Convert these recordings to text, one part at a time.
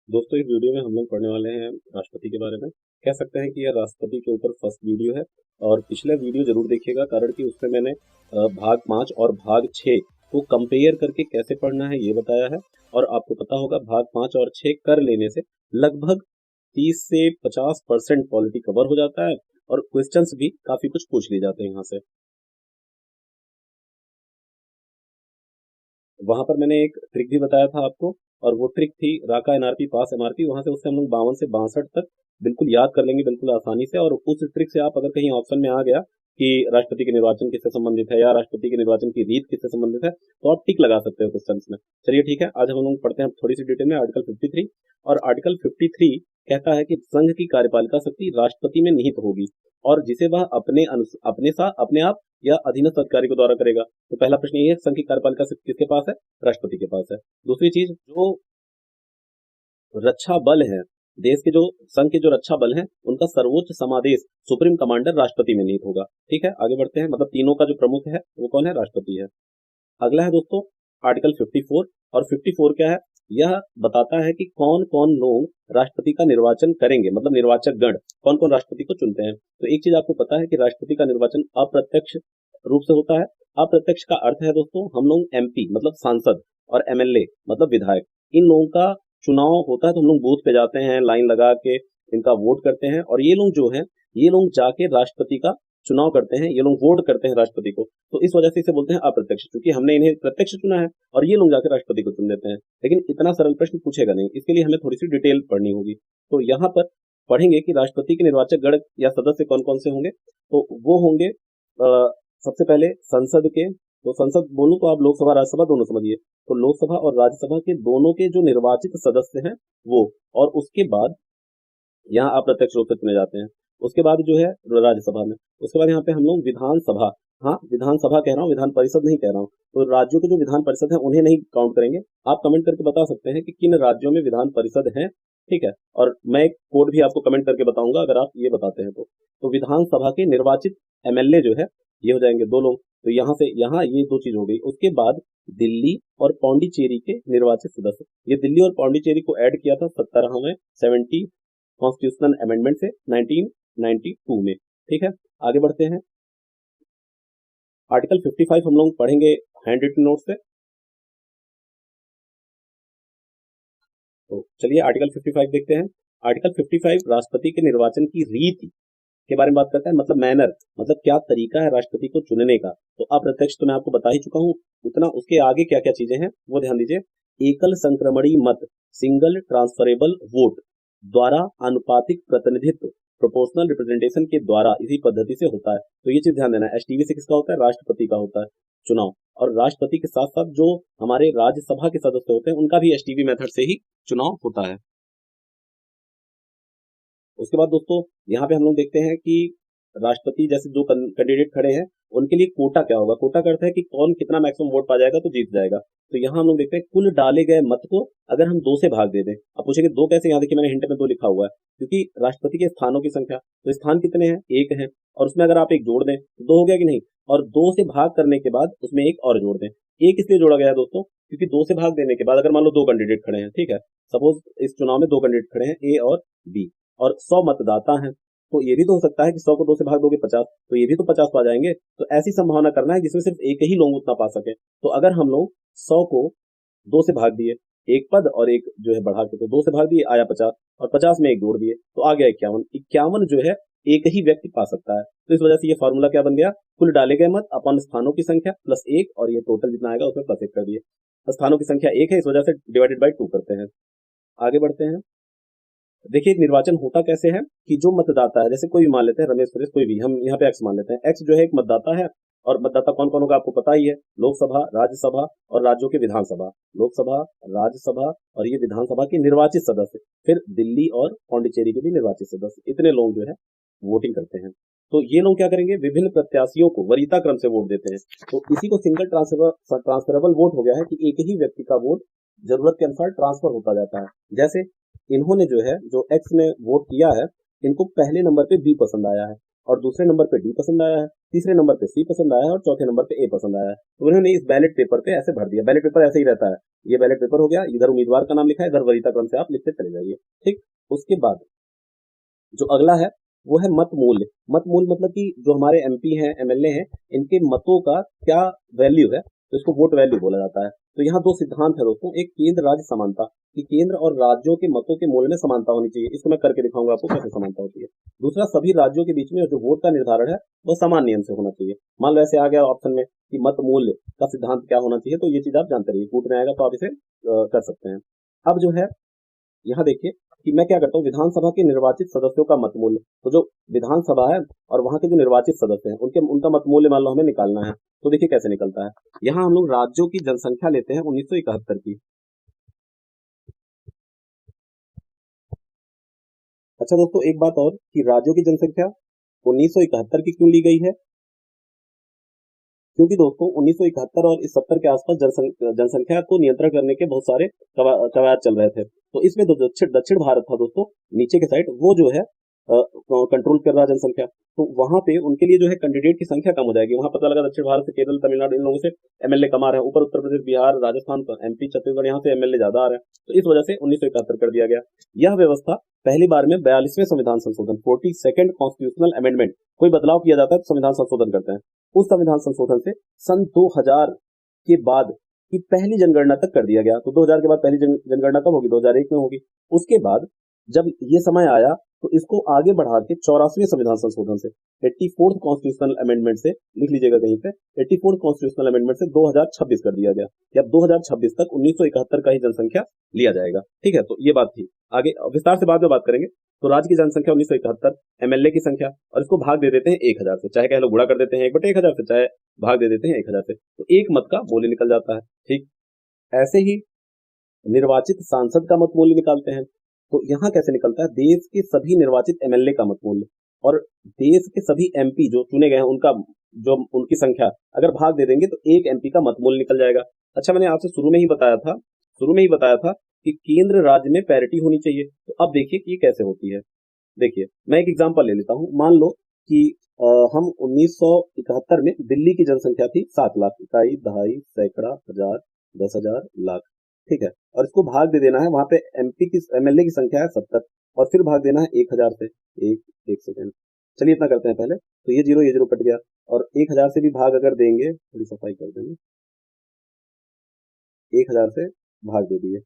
दोस्तों इस वीडियो में हम लोग पढ़ने वाले हैं राष्ट्रपति के बारे में। कह सकते हैं कि यह राष्ट्रपति के ऊपर फर्स्ट वीडियो है और पिछला वीडियो जरूर देखिएगा, कारण कि उसमें मैंने भाग 5 और भाग 6 को कंपेयर करके कैसे पढ़ना है ये बताया है। और आपको पता होगा भाग 5 और 6 कर लेने से लगभग 30 से 50% पॉलिटी कवर हो जाता है और क्वेश्चंस भी काफी कुछ पूछ लिए जाते हैं यहाँ से। वहां पर मैंने एक ट्रिक भी बताया था आपको, और वो ट्रिक थी राका एनआरपी पास एमआरपी। वहां से उससे हम लोग 52 से 62 तक बिल्कुल याद कर लेंगे, बिल्कुल आसानी से। और उस ट्रिक से आप अगर कहीं ऑप्शन में आ गया कि राष्ट्रपति के निर्वाचन किससे संबंधित है या राष्ट्रपति के निर्वाचन की रीत किससे संबंधित है, तो आप टिक लगा सकते हो क्वेश्चन में। चलिए ठीक है, आज हम लोग पढ़ते हैं थोड़ी सी डिटेल में आर्टिकल 53। और आर्टिकल 53 कहता है कि संघ की कार्यपालिका शक्ति राष्ट्रपति में निहित होगी और जिसे वह अपने आप या अधीनस्थ अधिकारी के द्वारा करेगा। तो पहला प्रश्न ये है, संघ की कार्यपालिका शक्ति किसके पास है? राष्ट्रपति के पास है। दूसरी चीज, जो रक्षा बल है, देश के जो संघ के जो रक्षा बल हैं, उनका सर्वोच्च समादेश सुप्रीम कमांडर राष्ट्रपति में निहित होगा। ठीक है, आगे बढ़ते हैं। मतलब तीनों का जो प्रमुख है वो कौन है? राष्ट्रपति है। अगला है दोस्तों आर्टिकल 54। और 54 क्या है? यह बताता है कि कौन कौन लोग राष्ट्रपति का निर्वाचन करेंगे, मतलब निर्वाचक गण कौन कौन राष्ट्रपति को चुनते हैं। तो एक चीज आपको पता है कि राष्ट्रपति का निर्वाचन अप्रत्यक्ष रूप से होता है। अप्रत्यक्ष का अर्थ है दोस्तों, हम लोग एमपी मतलब सांसद और एमएलए मतलब विधायक, इन लोगों का चुनाव होता है। तो हम लोग बूथ पे जाते हैं, लाइन लगा के इनका वोट करते हैं, और ये लोग जो है ये लोग जाके राष्ट्रपति का चुनाव करते हैं, ये लोग वोट करते हैं राष्ट्रपति को। तो इस वजह से इसे बोलते हैं अप्रत्यक्ष, क्योंकि हमने इन्हें प्रत्यक्ष चुना है और ये लोग जाकर राष्ट्रपति को चुन देते हैं। लेकिन इतना सरल प्रश्न पूछेगा नहीं, इसके लिए हमें थोड़ी सी डिटेल पढ़नी होगी। तो यहाँ पर पढ़ेंगे कि राष्ट्रपति के निर्वाचक गण या सदस्य कौन कौन से होंगे। तो वो होंगे सबसे पहले संसद के। तो संसद बोलूं तो आप लोकसभा राज्यसभा दोनों समझिए। तो लोकसभा और राज्यसभा के दोनों के जो निर्वाचित सदस्य हैं वो, और उसके बाद यहाँ अप्रत्यक्ष रूप से चुने जाते हैं। उसके बाद जो है राज्यसभा में, उसके बाद यहाँ पे हम लोग विधानसभा, हाँ विधानसभा कह रहा हूँ, विधान परिषद नहीं कह रहा हूँ। तो राज्यों के जो विधान परिषद है उन्हें नहीं काउंट करेंगे। आप कमेंट करके बता सकते हैं कि किन राज्यों में विधान परिषद है। ठीक है, और मैं एक कोड भी आपको कमेंट करके बताऊंगा अगर आप ये बताते हैं तो विधानसभा के निर्वाचित एमएलए जो है ये हो जाएंगे 2 लोग। तो यहाँ से यहाँ ये 2 चीज हो गई। उसके बाद दिल्ली और पौंडीचेरी के निर्वाचित सदस्य, ये दिल्ली और पौंडीचेरी को ऐड किया था 17वें 70 कॉन्स्टिट्यूशनल अमेंडमेंट से 1992 में। ठीक है, आगे बढ़ते हैं। आर्टिकल 55 हम लोग पढ़ेंगे हैंड रिटन नोट से। तो चलिए आर्टिकल 55 देखते हैं। आर्टिकल 55 राष्ट्रपति के निर्वाचन की रीति के बारे में बात करता है, मतलब मैनर, मतलब क्या तरीका है राष्ट्रपति को चुनने का। तो अप्रत्यक्ष तो मैं आपको बता ही चुका हूँ उतना। उसके आगे क्या क्या चीजें हैं वो ध्यान दीजिए। एकल संक्रमणीय मत, सिंगल ट्रांसफरेबल वोट द्वारा आनुपातिक प्रतिनिधित्व, प्रोपोर्शनल रिप्रेजेंटेशन के द्वारा इसी पद्धति से होता है। तो ये चीज ध्यान देना है। एसटीवी से किसका होता है? राष्ट्रपति का होता है चुनाव। और राष्ट्रपति के साथ साथ जो हमारे राज्यसभा के सदस्य होते हैं उनका भी एसटीवी मेथड से ही चुनाव होता है। उसके बाद दोस्तों यहाँ पे हम लोग देखते हैं कि राष्ट्रपति जैसे जो कैंडिडेट खड़े हैं उनके लिए कोटा क्या होगा। कोटा का अर्थ है कि कौन कितना मैक्सिमम वोट पा जाएगा तो जीत जाएगा। तो यहाँ हम लोग देखते हैं कुल डाले गए मत को अगर हम 2 से भाग दे दें। अब पूछेंगे 2 कैसे? यहाँ देखिए मैंने हिंट में 2 लिखा हुआ है, क्योंकि राष्ट्रपति के स्थानों की संख्या, तो स्थान कितने हैं? 1 है, और उसमें अगर आप 1 जोड़ दें तो 2 हो गया कि नहीं। और 2 से भाग करने के बाद उसमें 1 और जोड़ दें। 1 इसलिए जोड़ा गया है दोस्तों क्योंकि 2 से भाग देने के बाद अगर मान लो 2 कैंडिडेट खड़े हैं, ठीक है, सपोज इस चुनाव में 2 कैंडिडेट खड़े हैं, ए और बी, और 100 मतदाता हैं, तो ये भी तो हो सकता है कि 100 को 2 से भाग दोगे 50, तो ये भी तो 50 पा जाएंगे। तो ऐसी संभावना करना है जिसमें सिर्फ एक ही लोग उतना पा सके। तो अगर हम लोग 100 को 2 से भाग दिए, एक पद और एक जो है बढ़ा के, तो 2 से भाग दिए आया 50, और 50 में 1 जोड़ दिए तो आ गया 51। 51 जो है एक ही व्यक्ति पा सकता है। तो इस वजह से ये फॉर्मूला क्या बन गया? कुल डाले गए मत अपन स्थानों की संख्या प्लस 1, और ये टोटल जितना आएगा उसमें प्लस 1 कर दिए। स्थानों की संख्या 1 है, इस वजह से डिवाइडेड बाई 2 करते हैं। आगे बढ़ते हैं। देखिए निर्वाचन होता कैसे है कि जो मतदाता है, जैसे कोई भी मान लेते हैं, रमेश सुरेश कोई भी, हम यहाँ पे एक्स मान लेते हैं। एक्स जो है एक मतदाता है, और मतदाता कौन कौन होगा आपको पता ही है, लोकसभा, राज्यसभा और राज्यों के विधानसभा। लोकसभा, राज्यसभा और ये विधानसभा के निर्वाचित सदस्य, फिर दिल्ली और पौंडीचेरी के भी निर्वाचित सदस्य, इतने लोग जो है वोटिंग करते हैं। तो ये लोग क्या करेंगे? विभिन्न प्रत्याशियों को वरीयता क्रम से वोट देते हैं। तो इसी को सिंगल ट्रांसफरेबल वोट हो गया है कि एक ही व्यक्ति का वोट जरूरत के अनुसार ट्रांसफर होता जाता है। जैसे इन्होंने जो है, जो एक्स ने वोट किया है, इनको पहले नंबर पे बी पसंद आया है, और दूसरे नंबर पे डी पसंद आया है, तीसरे नंबर पे सी पसंद आया है और चौथे नंबर पे ए पसंद आया है। तो उन्होंने इस बैलेट पेपर पे ऐसे भर दिया। बैलेट पेपर ऐसे ही रहता है, ये बैलेट पेपर हो गया, इधर उम्मीदवार का नाम लिखा है, इधर वरीयता क्रम से आप लिखते चले जाइए। ठीक, उसके बाद जो अगला है वो है मत मूल्य। मत मूल्य मतलब कि जो हमारे एमपी हैं, एमएलए हैं, इनके मतों का क्या वैल्यू है, तो इसको वोट वैल्यू बोला जाता है। तो यहाँ दो सिद्धांत है दोस्तों, एक केंद्र राज्य समानता कि केंद्र और राज्यों के मतों के मूल्य में समानता होनी चाहिए, इसको मैं करके दिखाऊंगा आपको कैसे समानता होती है। दूसरा, सभी राज्यों के बीच में जो वोट का निर्धारण है वो समान नियम से होना चाहिए। मान लो ऐसे आ गया ऑप्शन में कि मत मूल्य का सिद्धांत क्या होना चाहिए, तो ये चीज आप जानते रहिए, कूट में आएगा तो आप इसे कर सकते हैं। अब जो है यहाँ देखिए कि मैं क्या करता हूँ, विधानसभा के निर्वाचित सदस्यों का मत मूल्य, तो जो विधानसभा है और वहां के जो निर्वाचित सदस्य हैं उनका मत मूल्य मान लो हमें निकालना है। तो देखिए कैसे निकलता है, यहाँ हम लोग राज्यों की जनसंख्या लेते हैं 1971 की। अच्छा दोस्तों, एक बात और कि राज्यों की जनसंख्या 1971 की क्यों ली गई है, क्योंकि दोस्तों 1971 और इस 70 के आसपास जनसंख्या को नियंत्रण करने के बहुत सारे कवायद चल रहे थे। तो इसमें जो दक्षिण भारत था दोस्तों, नीचे के साइड, वो जो है कंट्रोल कर रहा जनसंख्या, तो वहां पे उनके लिए जो है कैंडिडेट की संख्या कम हो जाएगी। वहां पता लगा दक्षिण भारत से केरल, तमिलनाडु, इन लोगों से एमएलए कम आ रहे हैं, ऊपर उत्तर प्रदेश, बिहार, राजस्थान, एमपी, छत्तीसगढ़, यहाँ से एमएलए ज्यादा आ रहे हैं, तो इस वजह से 1971 कर दिया गया। यह व्यवस्था पहली बार में 42वें संविधान संशोधन, 42nd कॉन्स्टिट्यूशनल अमेंडमेंट, कोई बदलाव किया जाता है तो संविधान संशोधन करते हैं, उस संविधान संशोधन से सन 2000 के बाद की पहली जनगणना तक कर दिया गया। तो 2000 के बाद पहली जनगणना कब होगी, 2001 में होगी। उसके बाद जब ये समय आया तो इसको आगे बढ़ा के 84वें संविधान संशोधन से, 84th कॉन्स्टिट्यूशनल अमेंडमेंट से, लिख लीजिएगा कहीं पे, 84th कॉन्स्टिट्यूशनल अमेंडमेंट से 2026 कर दिया गया कि अब 2026 तक 1971 का ही जनसंख्या लिया जाएगा। ठीक है, तो ये बात थी। आगे विस्तार से बाद में बात करेंगे। तो राज्य की जनसंख्या 1971, एमएलए की संख्या, और इसको भाग दे देते हैं 1000 से, चाहे कह लो गुणा कर देते हैं 1/1000 से, चाहे भाग दे देते हैं 1000 से, तो एक मत का मूल्य निकल जाता है। ठीक, ऐसे ही निर्वाचित सांसद का मत मूल्य निकालते हैं। तो यहाँ कैसे निकलता है, देश के सभी निर्वाचित एमएलए का मत मूल्य और देश के सभी एमपी जो चुने गए हैं उनका जो उनकी संख्या अगर भाग दे देंगे तो एक एमपी का मत मूल्य निकल जाएगा। अच्छा, मैंने आपसे शुरू में ही बताया था कि केंद्र राज्य में पैरिटी होनी चाहिए। तो अब देखिए कि ये कैसे होती है। देखिए मैं एक एग्जांपल ले लेता हूँ। मान लो कि हम 1971 में दिल्ली की जनसंख्या थी 7 लाख, इकाई, दहाई, सैकड़ा, हजार, 10,000, लाख। ठीक है, और इसको भाग दे देना है, वहां पे एमपी की एमएलए की संख्या है 70 और फिर भाग देना है 1000 से। एक सेकेंड, चलिए इतना करते हैं पहले। तो ये जीरो कट गया और 1000 से भी भाग अगर देंगे, थोड़ी सफाई कर देंगे, 1000 से भाग दे दिए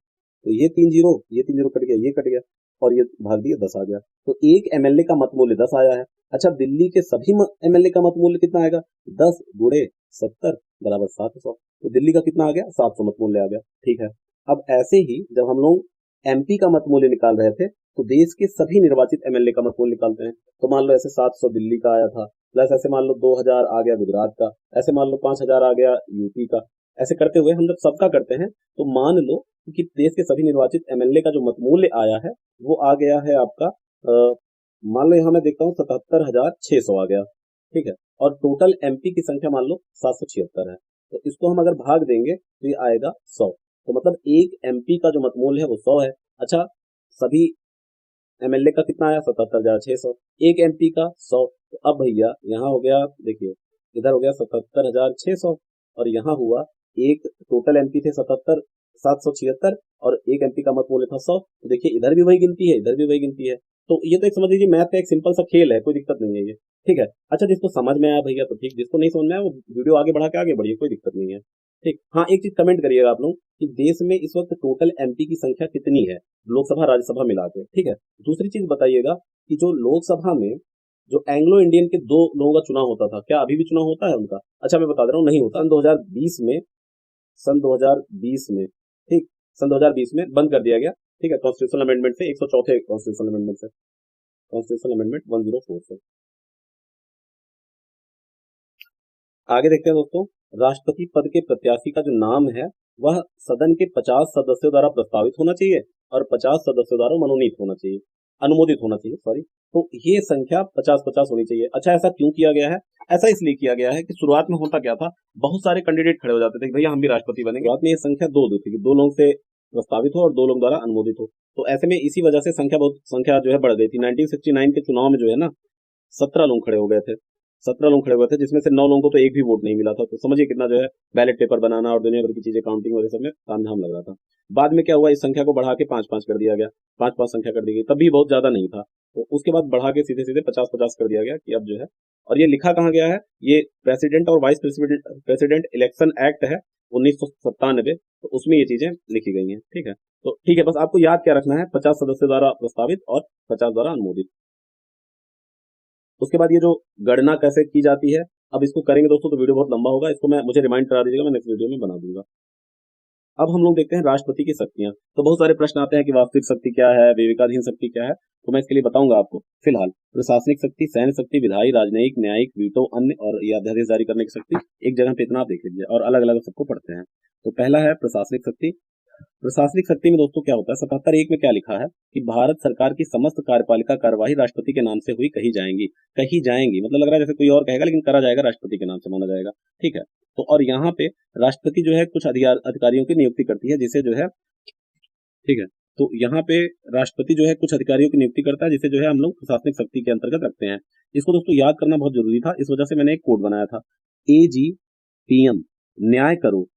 तो ये 3 जीरो कट गया, ये कट गया और ये भाग दिया 10 आ गया। तो एक एमएलए का मत मूल्य 10 आया है। अच्छा, दिल्ली के सभी एमएलए का मत मूल्य कितना आएगा, 10 गुणे 70 बराबर 700। तो दिल्ली का कितना आ गया, 700 मत मूल्य आ गया। ठीक है, अब ऐसे ही जब हम लोग एमपी का मत मूल्य निकाल रहे थे तो देश के सभी निर्वाचित एमएलए का मत मूल्य निकालते हैं। तो मान लो ऐसे 700 दिल्ली का आया था, प्लस ऐसे मान लो 2000 आ गया गुजरात का, ऐसे मान लो 5000 आ गया यूपी का। ऐसे करते हुए हम जब सबका करते हैं तो मान लो कि देश के सभी निर्वाचित एमएलए का जो मत मूल्य आया है वो आ गया है आपका, मान लो यहाँ मैं देखता हूँ 77,600 आ गया। ठीक है, और टोटल एमपी की संख्या मान लो 776 है। तो इसको हम अगर भाग देंगे तो ये आएगा 100। तो मतलब एक एमपी का जो मत मूल्य है वो 100 है। अच्छा, सभी एमएलए का कितना आया, 77,600, एक एमपी का 100। तो अब भैया यहाँ हो गया, देखिए इधर हो गया 77,600 और यहाँ हुआ एक टोटल एमपी थे 77,776 और एक एमपी का मत मूल्य था 100। तो देखिए इधर भी वही गिनती है, इधर भी वही गिनती है। तो ये तो एक समझ लीजिए मैथ का एक सिंपल सा खेल है, कोई दिक्कत नहीं है ये। ठीक है, अच्छा जिसको समझ में आया भैया तो ठीक, जिसको नहीं समझ में आया वो वीडियो आगे बढ़ा के आगे बढ़िए, कोई दिक्कत नहीं है। ठीक, हाँ एक चीज कमेंट करिएगा आप लोग कि देश में इस वक्त टोटल एमपी की संख्या कितनी है, लोकसभा राज्यसभा मिला के। ठीक है, दूसरी चीज बताइएगा कि जो लोकसभा में जो एंग्लो इंडियन के 2 लोगों का चुनाव होता था, क्या अभी भी चुनाव होता है उनका? अच्छा मैं बता दे रहा हूँ, नहीं होता। सन 2020 में, ठीक, सन 2020 में बंद कर दिया गया। ठीक है, कॉन्स्टिट्यूशनल अमेंडमेंट से, 104 कॉन्स्टिट्यूशनल अमेंडमेंट से, कॉन्स्टिट्यूशनल अमेंडमेंट 104 से। आगे देखते हैं दोस्तों, राष्ट्रपति पद के प्रत्याशी का जो नाम है वह सदन के 50 सदस्यों द्वारा प्रस्तावित होना चाहिए और 50 सदस्यों द्वारा मनोनीत होना चाहिए, अनुमोदित होना चाहिए, सॉरी। तो ये संख्या 50-50 होनी चाहिए। अच्छा, ऐसा क्यों किया गया है? ऐसा इसलिए किया गया है कि शुरुआत में होता क्या था, बहुत सारे कैंडिडेट खड़े हो जाते थे कि भैया हम भी राष्ट्रपति बनेंगे। शुरुआत में ये संख्या 2 थी कि 2 लोग से प्रस्तावित हो और 2 लोग द्वारा अनुमोदित हो। तो ऐसे में इसी वजह से संख्या जो है बढ़ गई थी। 1969 के चुनाव में जो है ना, 17 लोग खड़े हो गए थे, 17 लोग खड़े हुए थे, जिसमें से 9 लोगों को तो एक भी वोट नहीं मिला था। तो समझिए कितना जो है बैलेट पेपर बनाना और दुनिया भर की चीजें, काउंटिंग वगैरह सब में तामझाम लग रहा था। बाद में क्या हुआ, इस संख्या को बढ़ा के 5-5 कर दिया गया, 5-5 संख्या कर दी गई, तब भी बहुत ज्यादा नहीं था। तो उसके बाद बढ़ा के सीधे सीधे 50-50 कर दिया गया कि अब जो है, और ये लिखा कहाँ गया है, ये प्रेसिडेंट और वाइस प्रेसिडेंट इलेक्शन एक्ट है 1997, तो उसमें ये चीजें लिखी गई हैं। ठीक है, तो ठीक है, बस आपको याद क्या रखना है, 50 सदस्य द्वारा प्रस्तावित और 50 द्वारा अनुमोदित। उसके बाद ये जो गणना कैसे की जाती है, अब इसको करेंगे दोस्तों तो वीडियो बहुत लंबा होगा, इसको मैं मुझे रिमाइंड करा दीजिएगा, मैं नेक्स्ट वीडियो में बना दूंगा। अब हम लोग देखते हैं राष्ट्रपति की शक्तियां। तो बहुत सारे प्रश्न आते हैं कि वास्तविक शक्ति क्या है, विवेकाधीन शक्ति क्या है, तो मैं इसके लिए बताऊंगा आपको। फिलहाल प्रशासनिक शक्ति, सैन्य शक्ति, विधायी, राजनयिक, न्यायिक, वीटो, अन्य और ये अध्यादेश जारी करने की शक्ति, एक जगह पे इतना आप देख लीजिए और अलग अलग सबको पढ़ते हैं। तो पहला है प्रशासनिक शक्ति। प्रशासनिक शक्ति में दोस्तों क्या होता है, 77(1) में क्या लिखा है कि भारत सरकार की समस्त कार्यपालिका कार्यवाही राष्ट्रपति के नाम से हुई कही जाएंगी। कही जाएंगी मतलब लग रहा है जैसे कोई और कहेगा, लेकिन करा जाएगा राष्ट्रपति के नाम से माना जाएगा। ठीक है, तो और यहाँ पे राष्ट्रपति जो है कुछ अधिकारियों की नियुक्ति करती है, जिसे जो है, ठीक है, तो यहाँ पे राष्ट्रपति जो है कुछ अधिकारियों की नियुक्ति करता है, जिसे जो है हम लोग प्रशासनिक शक्ति के अंतर्गत रखते हैं। इसको दोस्तों याद करना बहुत जरूरी था, इस वजह से मैंने एक कोड बनाया था, AG PM न्याय करो।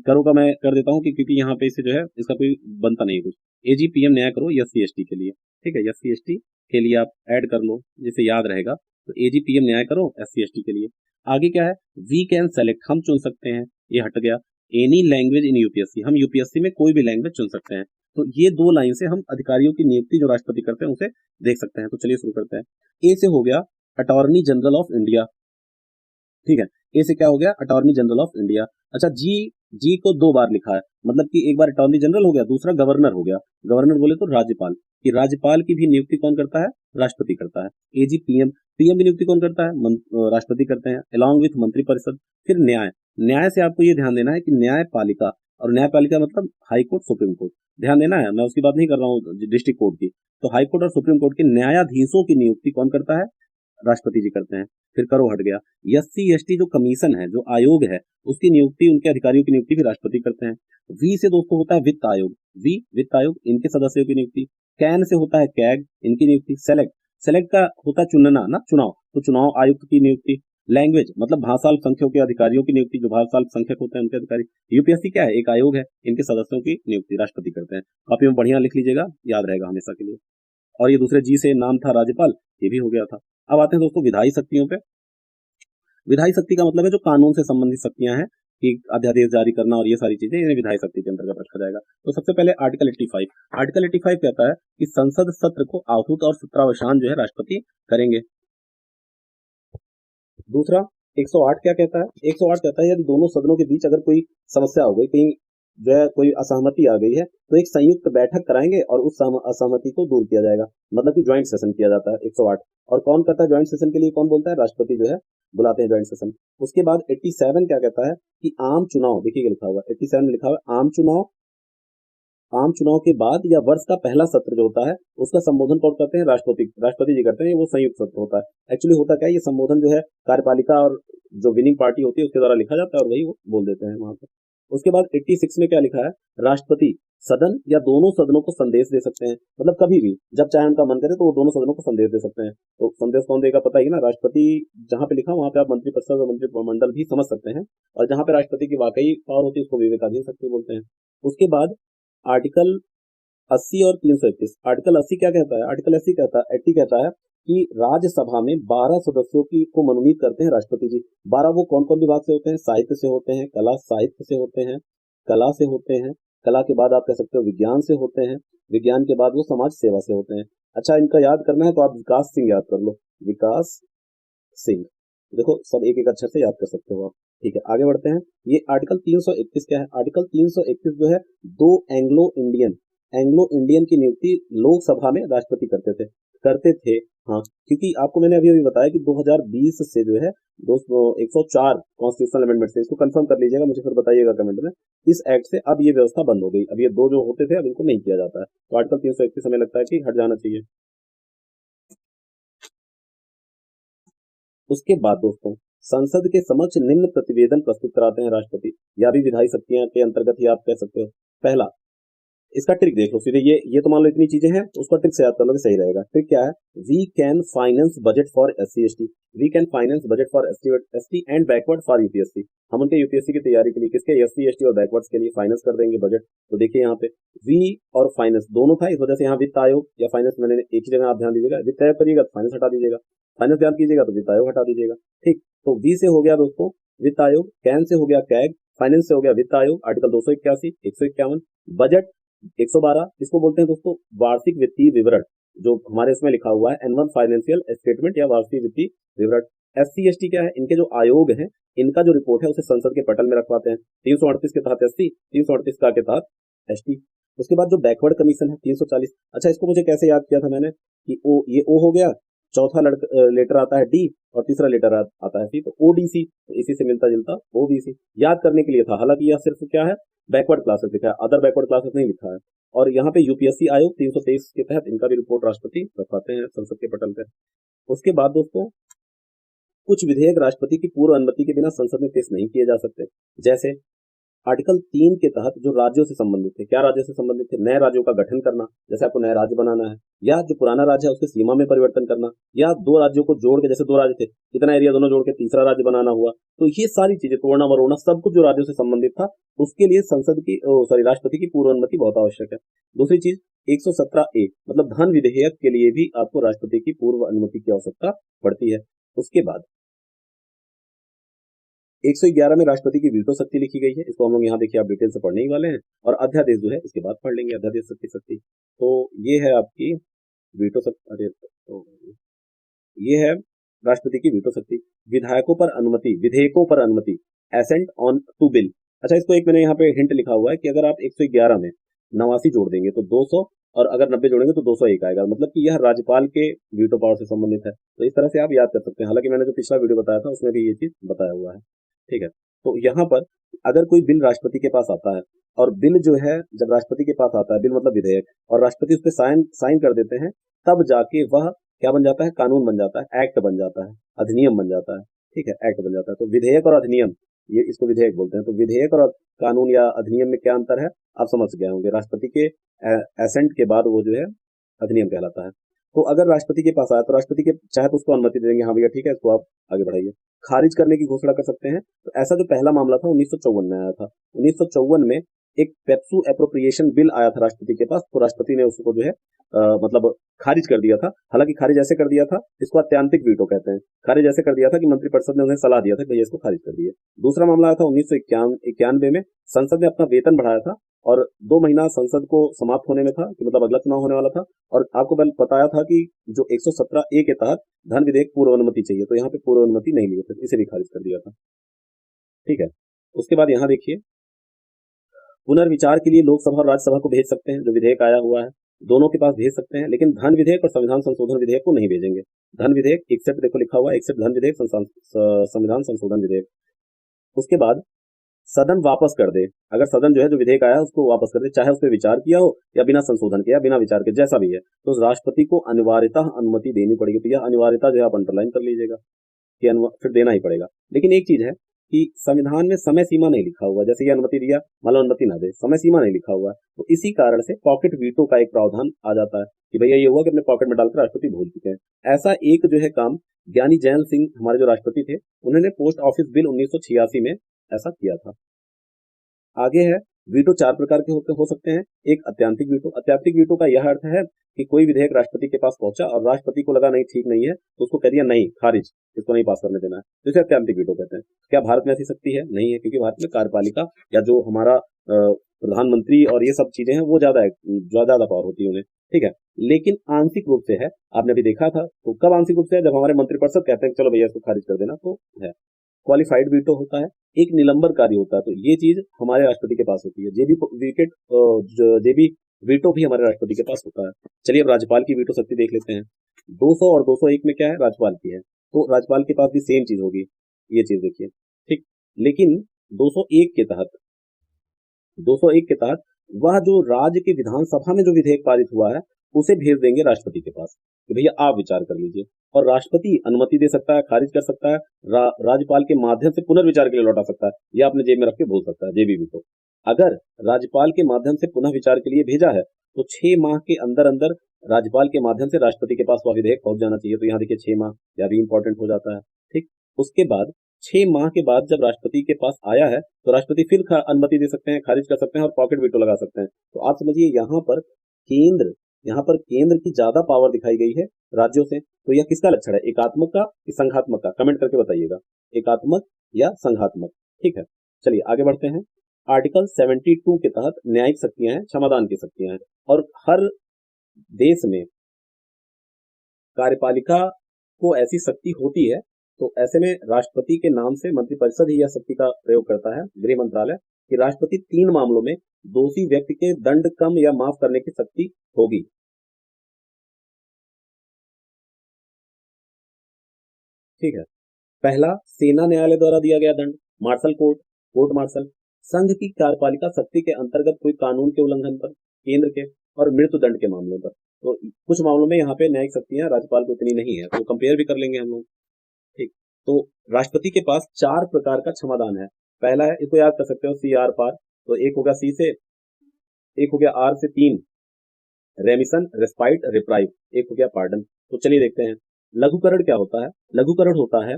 करो का मैं कर देता हूँ कि क्योंकि यहाँ पे इसे जो है इसका कोई बनता नहीं है कुछ। AG PM न्याय करो SC ST के लिए, ठीक है, SC ST के लिए आप ऐड कर लो जिसे याद रहेगा। तो AG PM न्याय करो SC ST के लिए। आगे क्या है, वी कैन सेलेक्ट, हम चुन सकते हैं, ये हट गया। एनी लैंग्वेज इन UPSC, हम UPSC में कोई भी लैंग्वेज चुन सकते हैं। तो ये 2 लाइन से हम अधिकारियों की नियुक्ति जो राष्ट्रपति करते हैं उसे देख सकते हैं। तो चलिए शुरू करते हैं। ए से हो गया अटॉर्नी जनरल ऑफ इंडिया, ठीक है, ए से क्या हो गया, अटॉर्नी जनरल ऑफ इंडिया। अच्छा, जी को 2 बार लिखा है, मतलब कि एक बार अटॉर्नी जनरल हो गया, दूसरा गवर्नर हो गया। गवर्नर बोले तो राज्यपाल, कि राज्यपाल की भी नियुक्ति कौन करता है, राष्ट्रपति करता है। AG PM, PM की नियुक्ति कौन करता है, राष्ट्रपति करते हैं, अलॉन्ग विथ मंत्रिपरिषद। फिर न्याय, न्याय से आपको ये ध्यान देना है कि न्यायपालिका, और न्यायपालिका मतलब हाई कोर्ट, सुप्रीम कोर्ट, ध्यान देना है, मैं उसकी बात नहीं कर रहा हूँ डिस्ट्रिक्ट कोर्ट की। तो हाई कोर्ट और सुप्रीम कोर्ट के न्यायाधीशों की नियुक्ति कौन करता है, राष्ट्रपति जी करते हैं। फिर करो हट गया, SC ST जो कमीशन है, जो आयोग है, उसकी नियुक्ति, उनके अधिकारियों की नियुक्ति भी राष्ट्रपति करते हैं। वी से दोस्तों होता है वित्त आयोग, वी वित्त आयोग, इनके सदस्यों की नियुक्ति। कैन से होता है कैग, इनकी नियुक्ति। सेलेक्ट, सेलेक्ट का होता है चुनना ना, चुनाव, तो चुनाव आयुक्त की नियुक्ति। लैंग्वेज मतलब भाषा अल्पसंख्यकों के अधिकारियों की नियुक्ति, जो भाषा अल्पसंख्यक होते हैं उनके अधिकारी। UPSC क्या है, एक आयोग है, इनके सदस्यों की नियुक्ति राष्ट्रपति करते हैं। कॉपी में बढ़िया लिख लीजिएगा, याद रहेगा हमेशा के लिए। और ये दूसरे जी से नाम था राज्यपाल, ये भी हो गया था। अब आते हैं दोस्तों विधायी शक्तियों पे। विधायी शक्ति का मतलब है जो कानून से संबंधित शक्तियां हैं, कि अध्यादेश जारी करना और ये सारी चीजें, इन्हें विधायी शक्ति के अंतर्गत रखा जाएगा। तो सबसे पहले आर्टिकल 85, आर्टिकल 85 कहता है कि संसद सत्र को आहूत और सत्रावसान जो है राष्ट्रपति करेंगे। दूसरा 108 क्या कहता है, 108 कहता है यदि दोनों सदनों के बीच अगर कोई समस्या हो गई, कहीं जो है कोई असहमति आ गई है, तो एक संयुक्त बैठक कराएंगे और उस असहमति को दूर किया जाएगा, मतलब कि ज्वाइंट सेशन किया जाता है 108। और कौन करता है ज्वाइंट सेशन के लिए, कौन बोलता है, राष्ट्रपति जो है बुलाते हैं ज्वाइंट सेशन। उसके बाद 87 क्या कहता है कि आम चुनाव, देखिए लिखा हुआ 87 में लिखा हुआ आम चुनाव, आम चुनाव के बाद या वर्ष का पहला सत्र जो होता है उसका संबोधन कौन करते हैं, राष्ट्रपति जी करते हैं। वो संयुक्त सत्र होता है। एक्चुअली होता क्या है, ये संबोधन जो है कार्यपालिका और जो विनिंग पार्टी होती है उसके द्वारा लिखा जाता है और वही वो बोल देते हैं वहां पर। उसके बाद 86 में क्या लिखा है, राष्ट्रपति सदन या दोनों सदनों को संदेश दे सकते हैं, मतलब कभी भी जब चाहे उनका मन करे तो वो दोनों सदनों को संदेश दे सकते हैं। तो संदेश कौन देगा पता ही ना, राष्ट्रपति। जहां पे लिखा वहां पे आप मंत्रिपरिषद और मंत्रिमंडल भी समझ सकते हैं, और जहां पे राष्ट्रपति की वाकई पावर होती है उसको विवेकाधीन शक्ति बोलते हैं। उसके बाद आर्टिकल 80 और 331, आर्टिकल 80 क्या कहता है, आर्टिकल 80 कहता है कि राज्यसभा में 12 सदस्यों की को मनोनीत करते हैं राष्ट्रपति जी। 12 वो कौन कौन विभाग से होते हैं, साहित्य से होते हैं, कला साहित्य से होते हैं, कला से होते हैं, कला के बाद आप कह सकते हो विज्ञान से होते हैं, विज्ञान के बाद वो समाज सेवा से होते हैं। अच्छा, इनका याद करना है तो आप विकास सिंह याद कर लो, विकास सिंह, देखो सब एक एक अक्षर से याद कर सकते हो आप। ठीक है, आगे बढ़ते हैं। ये आर्टिकल 331 क्या है, आर्टिकल 331 जो है दो एंग्लो इंडियन की नियुक्ति लोकसभा में राष्ट्रपति करते थे। हाँ, क्योंकि आपको मैंने अभी अभी बताया कि 2020 से जो है दोस्तों 104 कॉन्स्टिट्यूशनल अमेंडमेंट से, इसको कंफर्म कर लीजिएगा, मुझे फिर बताइएगा कमेंट में। इस एक्ट से अब ये व्यवस्था बंद हो गई, अब ये 2 जो होते थे अब इनको नहीं किया जाता है। तो आर्टिकल 331 हमें लगता है कि हट जाना चाहिए। उसके बाद दोस्तों संसद के समक्ष निम्न प्रतिवेदन प्रस्तुत कराते हैं राष्ट्रपति, या भी विधायी शक्तियां के अंतर्गत ही आप कह सकते हो। पहला, इसका ट्रिक देख लो सीधे, ये तो मान लो इतनी चीजें हैं, उसका ट्रिक से याद कर लो सही रहेगा। ट्रिक क्या है, we can finance budget for SC ST, we can finance budget for ST and backward for UPSC. हम उनके यूपीएससी की तैयारी के लिए किसके, एससी एसटी और बैकवर्ड्स के लिए फाइनेंस कर देंगे बजट। तो देखिए यहाँ पे वी और फाइनेंस दोनों था, इस वजह से यहाँ वित्त आयोग या फाइनेंस, मैंने एक ही जगह आप ध्यान दीजिएगा, वित्त आयोग करिएगा तो फाइनेंस हटा दीजिएगा, फाइनेंस याद कीजिएगा तो वित्त आयोग हटा दीजिएगा। ठीक, तो वी से हो गया दोस्तों वित्त आयोग, कैन से हो गया कैग, फाइनेंस से हो गया वित्त आयोग, आर्टिकल 281, 151, बजट 112, इसको बोलते हैं दोस्तों वार्षिक वित्तीय विवरण, जो हमारे इसमें लिखा हुआ है एनुअल फाइनेंशियल स्टेटमेंट या वार्षिक वित्तीय विवरण। एससी एसटी क्या है, इनके जो आयोग हैं, इनका जो रिपोर्ट है उसे संसद के पटल में रखवाते हैं। 338 के तहत एससी, 338 का के तहत एसटी। उसके बाद जो बैकवर्ड कमीशन है 340, अच्छा इसको मुझे कैसे याद किया था मैंने कि ओ, ये ओ हो गया, चौथा लेटर आता है डी और तीसरा लेटर आता है सी, तो ओडीसी, तो इसी से मिलता जुलता ओबीसी याद करने के लिए था। हालांकि यह सिर्फ क्या है, बैकवर्ड क्लासेस लिखा है, अदर बैकवर्ड क्लासेस नहीं लिखा है। और यहाँ पे यूपीएससी आयोग 323 के तहत इनका भी रिपोर्ट राष्ट्रपति रखवाते हैं संसद के पटल पर। उसके बाद दोस्तों कुछ विधेयक राष्ट्रपति की पूर्व अनुमति के बिना संसद में पेश नहीं किए जा सकते। जैसे आर्टिकल 3 के तहत जो राज्यों से संबंधित थे, क्या राज्यों से संबंधित थे, नए राज्यों का गठन करना, जैसे आपको नया राज्य बनाना है, या जो पुराना राज्य है उसके सीमा में परिवर्तन करना, या दो राज्यों को जोड़ के, जैसे दो राज्य थे इतना एरिया दोनों जोड़ के तीसरा राज्य बनाना हुआ, तो ये सारी चीजें तोड़ना मरोड़ना सब कुछ जो राज्यों से संबंधित था, उसके लिए संसद की राष्ट्रपति की पूर्व अनुमति बहुत आवश्यक है। दूसरी चीज 117A मतलब धन विधेयक के लिए भी आपको राष्ट्रपति की पूर्व अनुमति की आवश्यकता पड़ती है। उसके बाद 111 में राष्ट्रपति की वीटो शक्ति लिखी गई है, इसको हम लोग यहाँ देखिए आप डिटेल से पढ़ने ही वाले हैं, और अध्यादेश जो है इसके बाद पढ़ लेंगे, अध्यादेश शक्ति। तो ये है आपकी वीटो शक्ति, अरे तो ये है राष्ट्रपति की वीटो शक्ति। विधायकों पर अनुमति, विधेयकों पर अनुमति, एसेंट ऑन टू बिल। अच्छा इसको एक मैंने यहाँ पे हिंट लिखा हुआ है कि अगर आप 111 में 89 जोड़ देंगे तो 200, और अगर 90 जोड़ेंगे तो 201 आएगा, मतलब कि यह राज्यपाल के वीटो पावर से संबंधित है। तो इस तरह से आप याद कर सकते हैं, हालांकि मैंने जो पिछला वीडियो बताया था उसमें भी ये चीज बताया हुआ है। ठीक है, तो यहाँ पर अगर कोई बिल राष्ट्रपति के पास आता है, और बिल जो है जब राष्ट्रपति के पास आता है, बिल मतलब विधेयक, और राष्ट्रपति उस पर साइन कर देते हैं, तब जाके वह क्या बन जाता है, कानून बन जाता है, एक्ट बन जाता है, अधिनियम बन जाता है। ठीक है, एक्ट बन जाता है। तो विधेयक और अधिनियम, ये इसको विधेयक बोलते हैं। तो विधेयक और कानून या अधिनियम में क्या अंतर है आप समझ गए होंगे। राष्ट्रपति के एसेंट के बाद वो जो है अधिनियम कहलाता है। तो अगर राष्ट्रपति के पास आया तो राष्ट्रपति के चाहे तो उसको अनुमति दे देंगे, हाँ भैया ठीक है इसको आप आगे बढ़ाइए। खारिज करने की घोषणा कर सकते हैं। तो ऐसा जो पहला मामला था 1954 में आया था। 1954 में एक पेप्सू एप्रोप्रिएशन बिल आया था राष्ट्रपति के पास, तो राष्ट्रपति ने उसको जो है मतलब खारिज कर दिया था। हालांकि खारिज ऐसे कर दिया था, इसको अत्यांतिक वीटो कहते हैं। खारिज ऐसे कर दिया था कि मंत्रिपरिषद ने उन्हें सलाह दिया था कि इसको खारिज कर दिए। दूसरा मामला आया था 1991 में, संसद ने अपना वेतन बढ़ाया था और 2 महीना संसद को समाप्त होने में था, कि मतलब अगला चुनाव होने वाला था, और आपको पहले बताया था कि जो 117A के तहत धन विधेयक पूर्व अनुमति चाहिए, तो यहाँ पे पूर्व अनुमति नहीं ली थी, इसे भी खारिज कर दिया था। ठीक है, उसके बाद यहाँ देखिए पुनर्विचार के लिए लोकसभा और राज्यसभा को भेज सकते हैं, जो विधेयक आया हुआ है दोनों के पास भेज सकते हैं, लेकिन धन विधेयक और संविधान संशोधन विधेयक को नहीं भेजेंगे। धन विधेयक एक्सेप्ट, देखो लिखा हुआ है एक्सेप्ट धन विधेयक, संविधान संशोधन विधेयक। उसके बाद सदन वापस कर दे, अगर सदन जो है जो विधेयक आया उसको वापस कर दे, चाहे उस पर विचार किया हो या बिना संशोधन के या बिना विचार के, जैसा भी है, तो राष्ट्रपति को अनिवार्यता अनुमति देनी पड़ेगी। तो यह अनिवार्यता जो है आप अंडरलाइन कर लीजिएगा कि फिर देना ही पड़ेगा। लेकिन एक चीज है कि संविधान में समय सीमा नहीं लिखा हुआ, जैसे ये अनुमति दिया मान लो अनुमति ना दे, समय सीमा नहीं लिखा हुआ है, तो इसी कारण से पॉकेट वीटो का एक प्रावधान आ जाता है कि भैया ये हुआ कि अपने पॉकेट में डालकर राष्ट्रपति भूल चुके हैं। ऐसा एक जो है काम ज्ञानी जैन सिंह हमारे जो राष्ट्रपति थे, उन्होंने पोस्ट ऑफिस बिल 1986 में ऐसा किया था। आगे है वीटो 4 प्रकार के हो सकते हैं। एक अत्यांतिक वीटो। अत्यांतिक वीटो का यह अर्थ है कि कोई विधेयक राष्ट्रपति के पास पहुंचा और राष्ट्रपति को लगा नहीं ठीक नहीं है, तो उसको कह दिया नहीं, खारिज, इसको नहीं पास करने देना है, तो इसे अत्यांतिक वीटो कहते हैं। क्या भारत में ऐसी शक्ति है? नहीं है, क्योंकि भारत में कार्यपालिका या जो हमारा प्रधानमंत्री और ये सब चीजें हैं वो ज्यादा पावर होती है उन्हें। ठीक है, लेकिन आंशिक रूप से है, आपने भी देखा था। तो कब आंशिक रूप से है? जब हमारे मंत्रिपरिषद कहते हैं चलो भैया इसको खारिज कर देना, तो है। क्वालिफाइड वीटो होता है, एक निलंबनकारी होता है, तो ये चीज हमारे राष्ट्रपति के पास होती है। जेबी वीटो भी हमारे राष्ट्रपति के पास होता है। चलिए अब राज्यपाल की वीटो शक्ति देख लेते हैं। 200 और 201 में क्या है? राज्यपाल की है, तो राज्यपाल के पास भी सेम चीज होगी, ये चीज देखिए। ठीक, लेकिन 201 के तहत वह जो राज्य के विधानसभा में जो विधेयक पारित हुआ है उसे भेज देंगे राष्ट्रपति के पास कि भैया आप विचार कर लीजिए, और राष्ट्रपति अनुमति दे सकता है, खारिज कर सकता है, राज्यपाल के माध्यम से पुनर्विचार के लिए लौटा सकता है, या अपने जेब में रख के भूल सकता है, जेबी वीटो। अगर राज्यपाल के माध्यम से पुनः विचार के लिए भेजा है तो 6 माह के अंदर अंदर राज्यपाल के माध्यम से राष्ट्रपति के पास वह विधेयक पहुंच जाना चाहिए। तो यहाँ देखिए 6 माह या भी इंपॉर्टेंट हो जाता है। ठीक, उसके बाद 6 माह के बाद जब राष्ट्रपति के पास आया है तो राष्ट्रपति फिर अनुमति दे सकते हैं, खारिज कर सकते हैं और पॉकेट वीटो लगा सकते हैं। तो आप समझिए यहाँ पर केंद्र की ज्यादा पावर दिखाई गई है राज्यों से। तो यह किसका लक्षण है, एकात्मक का कि संघात्मक का? कमेंट करके बताइएगा, एकात्मक या संघात्मक। ठीक है, चलिए आगे बढ़ते हैं। आर्टिकल 72 के तहत न्यायिक शक्तियां हैं, क्षमादान की शक्तियां हैं, और हर देश में कार्यपालिका को ऐसी शक्ति होती है। तो ऐसे में राष्ट्रपति के नाम से मंत्रिपरिषद ही यह शक्ति का प्रयोग करता है, गृह मंत्रालय, कि राष्ट्रपति 3 मामलों में दोषी व्यक्ति के दंड कम या माफ करने की शक्ति होगी। ठीक है, पहला सेना न्यायालय द्वारा दिया गया दंड, मार्शल कोर्ट मार्शल। संघ की कार्यपालिका शक्ति के अंतर्गत कोई कानून के उल्लंघन पर, केंद्र के, और मृत्यु दंड के मामलों पर। तो कुछ मामलों में यहाँ पे न्यायिक शक्तियां राज्यपाल को इतनी नहीं है, तो कंपेयर भी कर लेंगे हम लोग। ठीक, तो राष्ट्रपति के पास 4 प्रकार का क्षमादान है। पहला है, इसको याद कर सकते हो, सी आर पार। तो एक हो गया सी से, एक हो गया आर से 3, रेमिशन, रेस्पाइट, रिप्राइव, एक हो गया पार्डन। तो चलिए देखते हैं लघुकरण क्या होता है। लघुकरण होता है,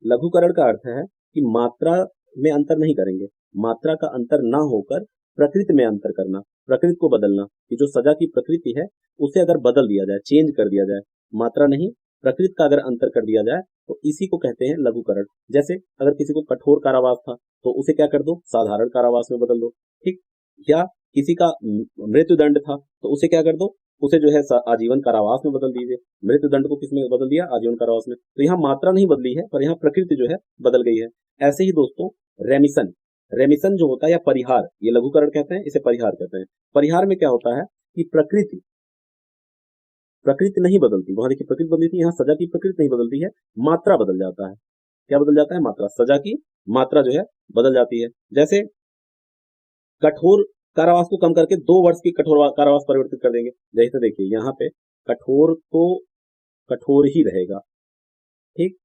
लघुकरण का अर्थ है कि मात्रा में अंतर नहीं करेंगे, मात्रा का अंतर ना होकर प्रकृति में अंतर करना, प्रकृति को बदलना, कि जो सजा की प्रकृति है उसे अगर बदल दिया जाए, चेंज कर दिया जाए, मात्रा नहीं प्रकृति का अगर अंतर कर दिया जाए, तो इसी को कहते हैं लघुकरण। जैसे अगर किसी को कठोर कारावास था तो उसे क्या कर दो, साधारण कारावास में बदल दो। ठीक, या किसी का मृत्यु दंड था तो उसे क्या कर दो, उसे जो है आजीवन कारावास में बदल दीजिए। मृत्यु दंड को किसमें बदल दिया, आजीवन कारावास में। तो यहाँ मात्रा नहीं बदली है, पर यहाँ प्रकृति जो है बदल गई है। ऐसे ही दोस्तों रेमिशन, रेमिशन जो होता है या परिहार, ये लघुकरण कहते हैं, इसे परिहार कहते हैं। परिहार में क्या होता है कि प्रकृति नहीं बदलती, वहां देखिए प्रकृति बदली थी, यहाँ सजा की प्रकृति नहीं बदलती है, मात्रा बदल जाता है। क्या बदल जाता है, मात्रा, सजा की मात्रा जो है बदल जाती है। जैसे कठोर कारावास को कम करके 2 वर्ष की कठोर कारावास परिवर्तित कर देंगे। जैसे देखिए यहाँ पे कठोर तो कठोर ही रहेगा, ठीक,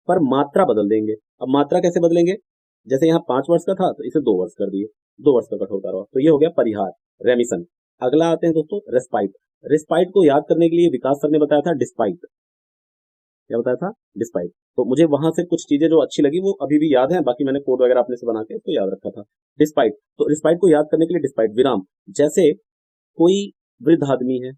पर मात्रा बदल देंगे। अब मात्रा कैसे बदलेंगे, जैसे यहाँ 5 वर्ष का था तो इसे 2 वर्ष कर दिए, 2 वर्ष का कठोर कारावास। तो ये हो गया परिहार, रेमिशन। अगला आते हैं दोस्तों रेस्पाइट। रेस्पाइट को याद करने के लिए विकास सर ने बताया था डिस्पाइट, क्या बताया था, डिस्पाइट। तो मुझे वहां से कुछ चीजें जो अच्छी लगी वो अभी भी याद है, बाकी मैंने कोड वगैरह अपने से बना के इसको याद रखा था। डिस्पाइट, तो डिस्पाइट को याद करने के लिए डिस्पाइट विराम। जैसे कोई वृद्ध आदमी है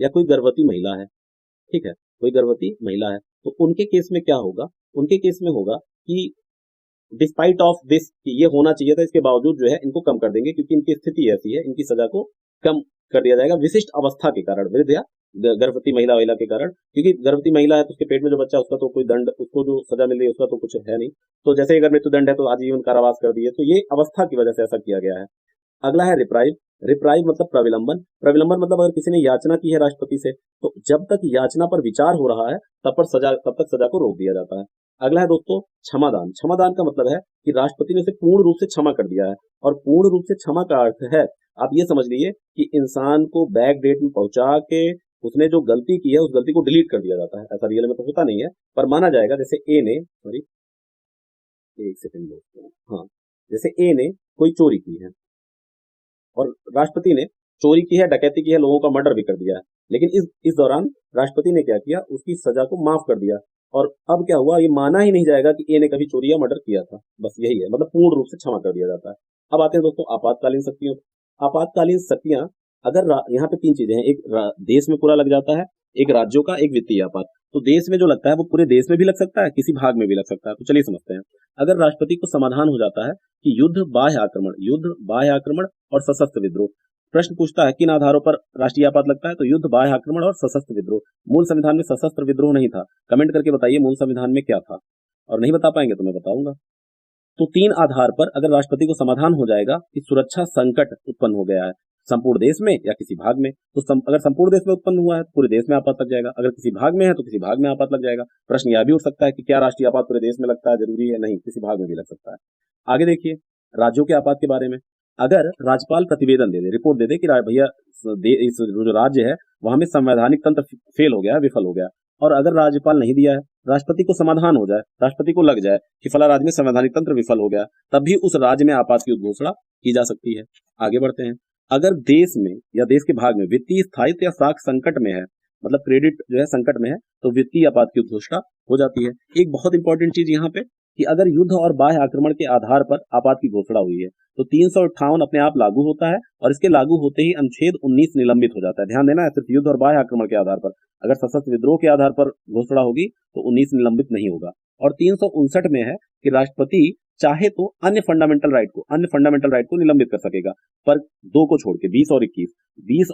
या कोई गर्भवती महिला है, ठीक है, कोई गर्भवती महिला है, तो उनके केस में क्या होगा, उनके केस में होगा कि डिस्पाइट ऑफ दिस, ये होना चाहिए था, इसके बावजूद जो है इनको कम कर देंगे, क्योंकि इनकी स्थिति ऐसी है, इनकी सजा को कम कर दिया जाएगा विशिष्ट अवस्था के कारण, वृद्ध या गर्भवती महिला के कारण। क्योंकि गर्भवती महिला है तो उसके पेट में जो बच्चा है उसका तो कोई दंड, उसको जो सजा मिल रही है उसका तो कुछ है नहीं। तो जैसे अगर मृत्यु दंड है तो आजीवन कारावास कर दिए, तो ये अवस्था की वजह से ऐसा किया गया है। अगला है रिप्राइव। रिप्राइव मतलब प्रविलंबन। प्रविलंबन मतलब अगर किसी ने याचना की है राष्ट्रपति से, तो जब तक याचना पर विचार हो रहा है तब तक सजा को रोक दिया जाता है। अगला है दोस्तों क्षमादान। क्षमादान का मतलब है कि राष्ट्रपति ने उसे पूर्ण रूप से क्षमा कर दिया है, और पूर्ण रूप से क्षमा का अर्थ है, आप ये समझ लीजिए कि इंसान को बैक डेट में पहुंचा के उसने जो गलती की है उस गलती को डिलीट कर दिया जाता है। ऐसा रियल में तो होता नहीं है, पर माना जाएगा। जैसे ए ने, सॉरी एक सेकंड दोस्तों, हाँ, जैसे ए ने कोई चोरी की है और राष्ट्रपति ने चोरी की है, डकैती की है, लोगों का मर्डर भी कर दिया है, लेकिन इस दौरान राष्ट्रपति ने क्या किया, उसकी सजा को माफ कर दिया। और अब क्या हुआ, ये माना ही नहीं जाएगा कि ए ने कभी चोरी या मर्डर किया था। बस यही है, मतलब पूर्ण रूप से क्षमा कर दिया जाता है। अब आते हैं दोस्तों आपातकालीन शक्तियों। आपातकालीन शक्तियां, अगर यहाँ पे 3 चीजें हैं, एक देश में पूरा लग जाता है, एक राज्यों का, एक वित्तीय आपात। तो देश में जो लगता है वो पूरे देश में भी लग सकता है, किसी भाग में भी लग सकता है। तो चलिए समझते हैं। अगर राष्ट्रपति को समाधान हो जाता है कि युद्ध, बाह्य आक्रमण और सशस्त्र विद्रोह, प्रश्न पूछता है किन आधारों पर राष्ट्रीय आपात लगता है, तो युद्ध, बाह्य आक्रमण और सशस्त्र विद्रोह। मूल संविधान में सशस्त्र विद्रोह नहीं था, कमेंट करके बताइए मूल संविधान में क्या था, और नहीं बता पाएंगे तो मैं बताऊंगा। तो 3 आधार पर अगर राष्ट्रपति को समाधान हो जाएगा कि सुरक्षा संकट उत्पन्न हो गया है संपूर्ण देश में या किसी भाग में, तो अगर संपूर्ण देश में उत्पन्न हुआ है तो पूरे देश में आपात लग जाएगा, अगर किसी भाग में है तो किसी भाग में आपात लग जाएगा। प्रश्न यह भी उठ सकता है कि क्या राष्ट्रीय आपात पूरे देश में लगता है, जरूरी है, नहीं, किसी भाग में भी लग सकता है। आगे देखिए राज्यों के आपात के बारे में। अगर राज्यपाल प्रतिवेदन दे दे, रिपोर्ट दे दे कि भैया इस जो राज्य है वहां में संवैधानिक तंत्र फेल हो गया, विफल हो गया, और अगर राज्यपाल नहीं दिया है, राष्ट्रपति को समाधान हो जाए, राष्ट्रपति को लग जाए कि फला राज्य में संवैधानिक तंत्र विफल हो गया, तब भी उस राज्य में आपात की घोषणा की जा सकती है। आगे बढ़ते हैं। अगर देश में या देश के भाग में वित्तीय स्थायित्व या साख संकट में है, मतलब क्रेडिट जो है संकट में है, तो वित्तीय आपात की घोषणा हो जाती है। एक बहुत इंपॉर्टेंट चीज यहाँ पे कि अगर युद्ध और बाह्य आक्रमण के आधार पर आपात की घोषणा हुई है तो 358 अपने आप लागू होता है और इसके लागू होते ही अनुच्छेद 19 निलंबित हो जाता है। ध्यान देना है, सिर्फ युद्ध और बाह्य आक्रमण के आधार पर, अगर सशस्त्र विद्रोह के आधार पर घोषणा होगी तो 19 निलंबित नहीं होगा। और 359 में है कि राष्ट्रपति चाहे तो अन्य फंडामेंटल राइट को निलंबित कर सकेगा, पर दो को छोड़ के 20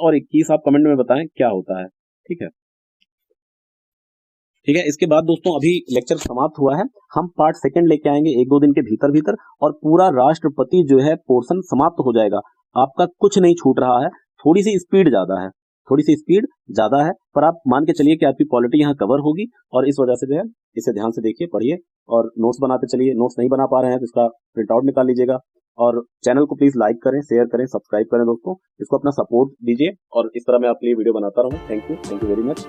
और 21 आप कमेंट में बताएं क्या होता है। ठीक है, ठीक है। इसके बाद दोस्तों अभी लेक्चर समाप्त हुआ है, हम पार्ट सेकंड लेके आएंगे 1-2 दिन के भीतर और पूरा राष्ट्रपति जो है पोर्शन समाप्त हो जाएगा। आपका कुछ नहीं छूट रहा है, थोड़ी सी स्पीड ज्यादा है, पर आप मान के चलिए कि आपकी पॉलिटी यहाँ कवर होगी और इस वजह से जो है इसे ध्यान से देखिए, पढ़िए और नोट्स बनाते चलिए। नोट्स नहीं बना पा रहे हैं तो इसका प्रिंट आउट निकाल लीजिएगा और चैनल को प्लीज लाइक करें, शेयर करें, सब्सक्राइब करें दोस्तों, इसको अपना सपोर्ट दीजिए और इस तरह मैं आपके लिए वीडियो बनाता रहूं। Thank you very much.